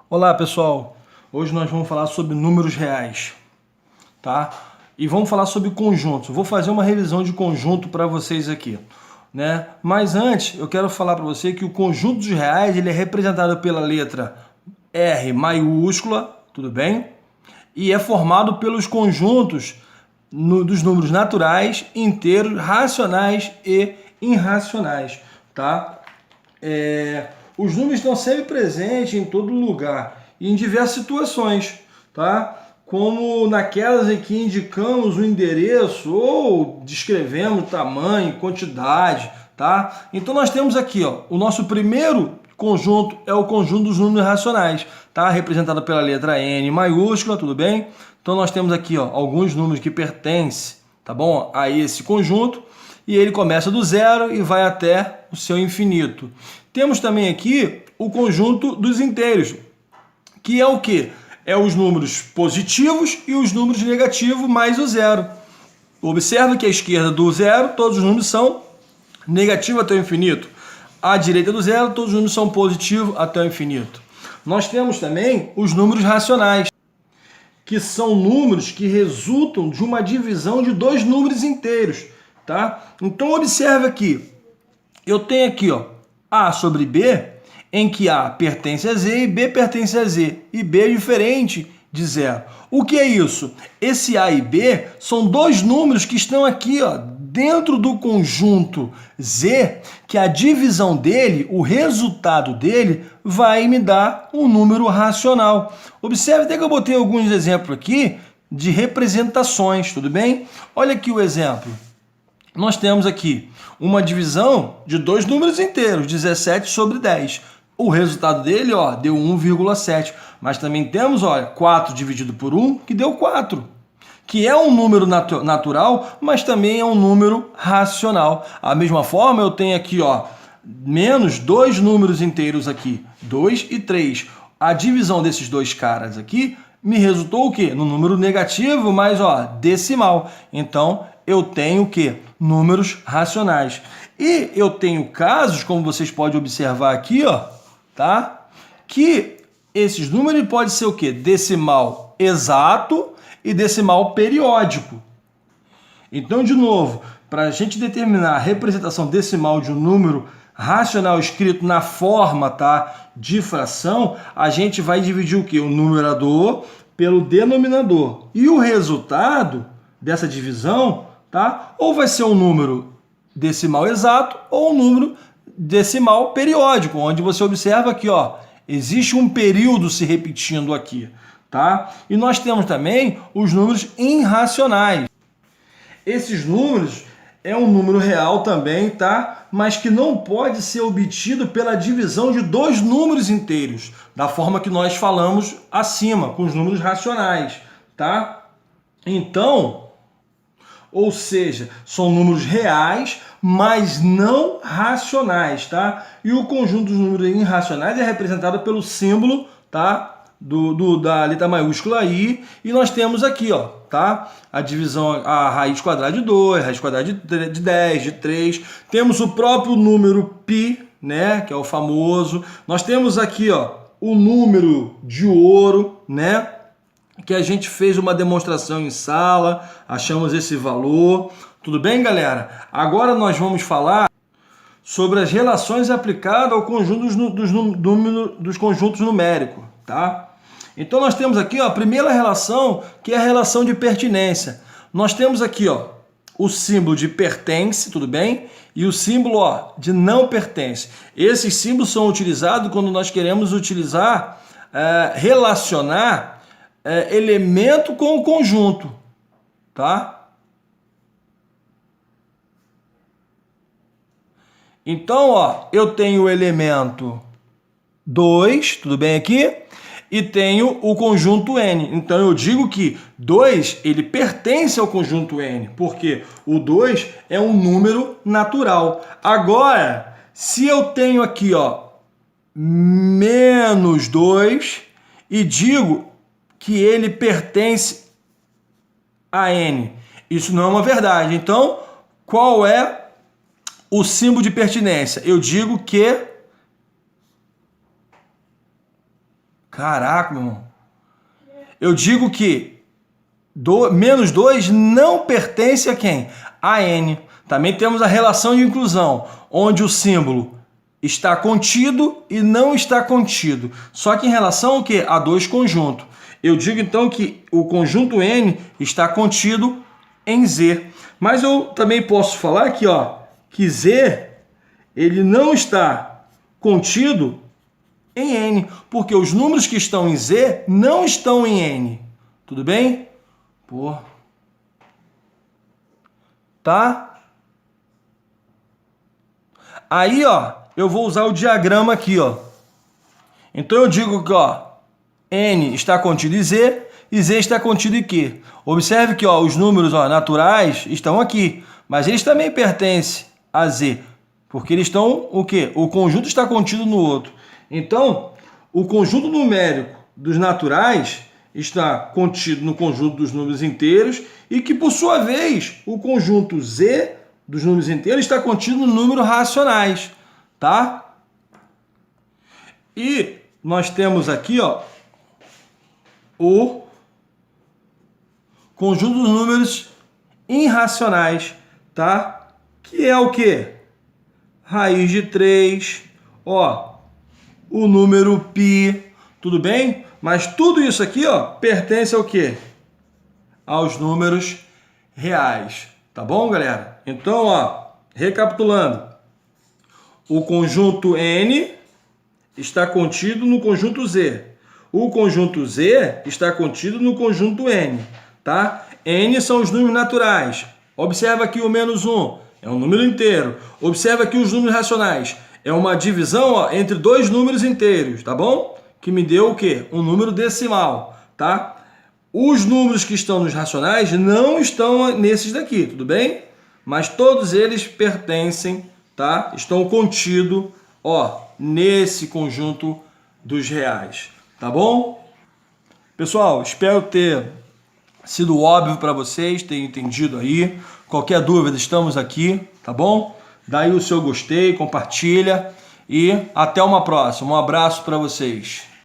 Olá pessoal, hoje nós vamos falar sobre números reais, tá? E vamos falar sobre conjuntos. Vou fazer uma revisão de conjunto para vocês aqui, né? Mas antes eu quero falar para você que o conjunto dos reais ele é representado pela letra R maiúscula, tudo bem? E é formado pelos conjuntos dos números naturais, inteiros, racionais e irracionais, tá? Os números estão sempre presentes em todo lugar e em diversas situações, tá? Como naquelas em que indicamos o endereço ou descrevemos tamanho, quantidade, tá? Então nós temos aqui, ó, o nosso primeiro conjunto é o conjunto dos números racionais, tá? Representado pela letra N maiúscula, tudo bem? Então nós temos aqui, ó, alguns números que pertencem, tá bom, a esse conjunto, e ele começa do zero e vai até o seu infinito. Temos também aqui o conjunto dos inteiros, que é o quê? É os números positivos e os números negativos mais o zero. Observe que à esquerda do zero, todos os números são negativos até o infinito. À direita do zero, todos os números são positivos até o infinito. Nós temos também os números racionais, que são números que resultam de uma divisão de dois números inteiros, tá? Então observe aqui, eu tenho aqui, ó, A sobre B, em que A pertence a Z e B pertence a Z, e B é diferente de zero. O que é isso? Esse A e B são dois números que estão aqui, ó, dentro do conjunto Z, que a divisão dele, o resultado dele, vai me dar um número racional. Observe até que eu botei alguns exemplos aqui de representações, tudo bem? Olha aqui o exemplo. Nós temos aqui uma divisão de dois números inteiros, 17 sobre 10. O resultado dele, ó, deu 1,7. Mas também temos, olha, 4 dividido por 1, que deu 4. Que é um número natural, mas também é um número racional. Da mesma forma, eu tenho aqui, ó, menos dois números inteiros aqui, 2 e 3. A divisão desses dois caras aqui me resultou o quê? No número negativo, mas, ó, decimal. Então, eu tenho o quê? Números racionais. E eu tenho casos, como vocês podem observar aqui, ó, tá? Que esses números podem ser o quê? Decimal exato e decimal periódico. Então, de novo, para a gente determinar a representação decimal de um número racional escrito na forma, tá, de fração, a gente vai dividir o quê? O numerador pelo denominador. E o resultado dessa divisão, tá, ou vai ser um número decimal exato ou um número decimal periódico, onde você observa aqui, ó, existe um período se repetindo aqui, tá? E nós temos também os números irracionais. Esses números é um número real também, tá? Mas que não pode ser obtido pela divisão de dois números inteiros, da forma que nós falamos acima, com os números racionais, tá? Então, ou seja, são números reais, mas não racionais, tá? E o conjunto dos números irracionais é representado pelo símbolo, tá? Da letra maiúscula I, e nós temos aqui, ó, tá? A divisão, a raiz quadrada de 2, a raiz quadrada de 10, de 3. Temos o próprio número π, né? Que é o famoso. Nós temos aqui, ó, o número de ouro, né? Que a gente fez uma demonstração em sala, achamos esse valor. Tudo bem, galera? Agora nós vamos falar sobre as relações aplicadas ao conjunto dos conjuntos numéricos, tá? Então nós temos aqui, ó, a primeira relação, que é a relação de pertinência. Nós temos aqui, ó, o símbolo de pertence, tudo bem? E o símbolo, ó, de não pertence. Esses símbolos são utilizados quando nós queremos utilizar, relacionar elemento com o conjunto, tá? Então, ó, eu tenho o elemento 2, tudo bem aqui? E tenho o conjunto N. Então, eu digo que 2, ele pertence ao conjunto N, porque o 2 é um número natural. Agora, se eu tenho aqui, ó, menos 2 e digo que ele pertence a N, isso não é uma verdade. Então, qual é o símbolo de pertinência? Eu digo que Caraca, meu irmão. Eu digo que menos 2 não pertence a quem? A N. Também temos a relação de inclusão, onde o símbolo está contido e não está contido. Só que em relação ao quê? A dois conjuntos. Eu digo então que o conjunto N está contido em Z. Mas eu também posso falar aqui, ó, que Z ele não está contido em N, porque os números que estão em Z não estão em N. Tudo bem? Pô. Tá? Aí, ó, eu vou usar o diagrama aqui, ó. Então eu digo que, ó, N está contido em Z e Z está contido em Q. Observe que, ó, os números, ó, naturais estão aqui, mas eles também pertencem a Z, porque eles estão o quê? O conjunto está contido no outro. Então, o conjunto numérico dos naturais está contido no conjunto dos números inteiros e que, por sua vez, o conjunto Z dos números inteiros está contido no número racionais, tá? E nós temos aqui, ó, o conjunto dos números irracionais, tá? Que é o quê? Raiz de 3, ó, o número π, tudo bem? Mas tudo isso aqui, ó, pertence ao quê? Aos números reais, tá bom, galera? Então, ó, recapitulando, o conjunto N está contido no conjunto Z. O conjunto Z está contido no conjunto N, tá? N são os números naturais. Observa aqui o menos 1, é um número inteiro. Observa aqui os números racionais. É uma divisão, ó, entre dois números inteiros, tá bom? Que me deu o quê? Um número decimal, tá? Os números que estão nos racionais não estão nesses daqui, tudo bem? Mas todos eles pertencem, tá? Estão contidos, ó, nesse conjunto dos reais, tá bom? Pessoal, espero ter sido óbvio para vocês, ter entendido aí. Qualquer dúvida, estamos aqui, tá bom? Dá aí o seu gostei, compartilha e até uma próxima. Um abraço para vocês.